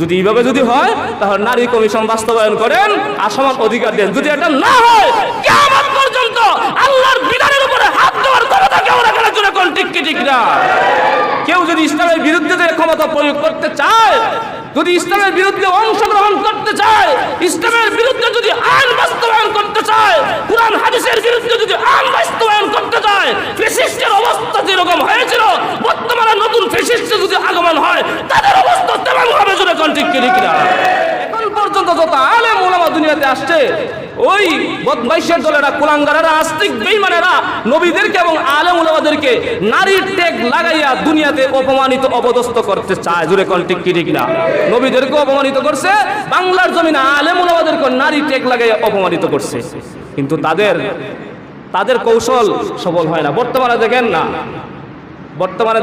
যদি এইভাবে যদি হয় তাহলে নারী কমিশন বাস্তবায়ন করেন আর সমান অধিকার দেন। যদি এটা না হয় কিয়ামত পর্যন্ত আল্লাহর বিধানের উপরে হাত দেওয়ার ক্ষমতা কেউ রাখে না। জোরে কোন ঠিক কি ঠিক না? কেউ যদি ইসলামের বিরুদ্ধে যে ক্ষমতা প্রয়োগ করতে চায়, যদি ইসলামের বিরুদ্ধে অংশগ্রহণ করতে চায়, ইসলামের বিরুদ্ধে যদি আইন বাস্তবায়ন করতে চায়, কুরআন হাদিসের বিরুদ্ধে যদি আইন বাস্তবায়ন করতে চায়, ফ্যাসিস্টের অবস্থা যেরকম হয়েছিল বর্তমানে নতুন ফ্যাসিস্টের যদি আগমন হয় তাদের অবস্থা তেমন হবে। জোরে কোন ঠিক কি ঠিক না? এখন পর্যন্ত যত আলেম ওলামা দুনিয়াতে আসছে, ওই বদমাইশের দলেরা, কুলাঙ্গারেরা, আস্তিক বেঈমানেরা নবীদেরকে এবং আলেম ওলামাদেরকে নারীর ট্যাগ লাগাইয়া দুনিয়াতে অপমানিত অপদস্থ করতে চায়। জোরে কোন ঠিক কি ঠিক না? নবীদেরকে অপমানিত করছে, বাংলার জমিনে আলেম ওলামাদেরকে নারী ট্যাগ লাগাইয়া অপমানিত করছে। কিন্তু তাদের কৌশল সফল হয় না। বর্তমানে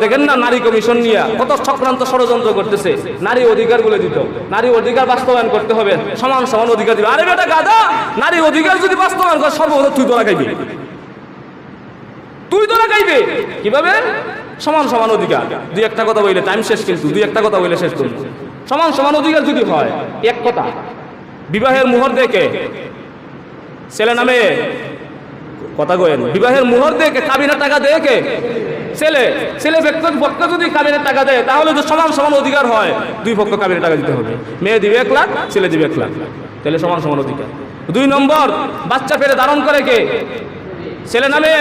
দেখেন না নারী কমিশন নিয়ে কত চক্রান্ত ষড়যন্ত্র করতেছে। নারী অধিকার বলে দিত, নারী অধিকার বাস্তবায়ন করতে হবে, সমান সমান অধিকার দিবে। আরে বেটা গাধা, নারী অধিকার যদি বাস্তবায়ন করে সর্বপ্রথম তুই তোরা খাইবে কিভাবে? সমান সমান অধিকার। দুই একটা কথা বললে টাইম শেষ, কিন্তু দুই একটা কথা বললে শেষ করুন। সমান সমান অধিকার যদি হয়, এক কথা, বিবাহের মোহর দেখে ছেলে নামে কথা কয়েন, বিবাহের মোহর দেখে কাবিনের টাকা দেখে ছেলে পক্ষ যদি কাবিনের টাকা দেয় তাহলে তো সমান সমান অধিকার হয়। দুই পক্ষ কাবিনের টাকা দিতে হবে। মেয়ে দিবে 1 লাখ, ছেলে দিবে 1 লাখ, তাহলে সমান সমান অধিকার। 2 নম্বর, বাচ্চা পেটে ধারণ করে কে? ছেলে নামে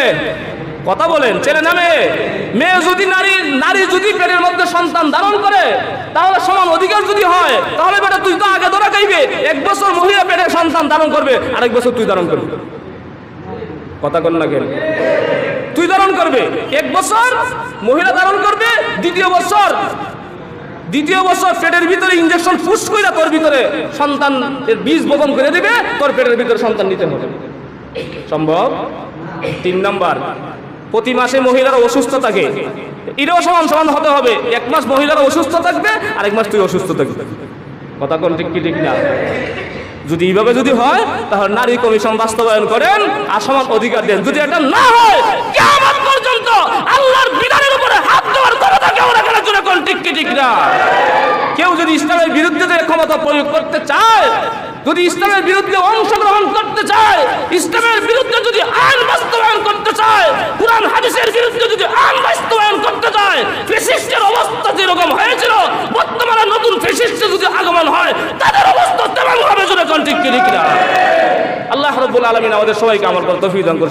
কথা বলেন, ছেলে নামে। মেয়ে যদি নারী যদি পেটের মধ্যে সন্তান ধারণ করে তাহলে সমান অধিকার যদি হয়, তাহলে বেটা তুই তো আগে ধরা খাইবে। 1 বছর মহিলা পেটে সন্তান ধারণ করবে, আরেক বছর তুই ধারণ করবে। কথা কন না কেন? তুই ধারণ করবে 1 বছর, মহিলা ধারণ করবে দ্বিতীয় বছর পেটের ভিতরে ইনজেকশন পুশ কইরা তোর ভিতরে সন্তানের বীজ বপন করে দিবে, তোর পেটের ভিতরে সন্তান নিতে হবে। সম্ভব? 3 নাম্বার, প্রতি মাসে মহিলারা অসুস্থ থাকে, এটাও সমান সমান হতে হবে। 1 মাস মহিলারা অসুস্থ থাকবে, আরেক মাস তুই অসুস্থ থাকবে। কথা কোন ঠিক কি ঠিক না? যদি এইভাবে যদি হয় তাহলে নারী কমিশন বাস্তবায়ন করেন আর সমান অধিকার দেন। যদি এটা না হয় কিয়ামত পর্যন্ত আল্লাহর বিধানের উপরে হাত দেওয়ার ক্ষমতা কেউ রাখে না। জোরে কোন ঠিক কি ঠিক না? কেউ যদি ইসলামের বিরুদ্ধে যে ক্ষমতা প্রয়োগ করতে চায়, যদি ইসলামের বিরুদ্ধে অংশগ্রহণ করতে চায়, ইসলামের বিরুদ্ধে যদি আইন বাস্তবায়ন করতে চায়, কুরআন হাদিসের বিরুদ্ধে যদি আইন বাস্তবায়ন করতে চায়, ফ্যাসিস্টের অবস্থা যেরকম হয়েছিল বর্তমানে নতুন ফ্যাসিস্টের যদি আগমন হয় তাদের অবস্থা তেমন হবে। জোরে কোন ঠিক কি ঠিক না? আল্লাহ রাব্বুল আলামিন আমাদের সবাইকে আমল করার তৌফিক দান করুন।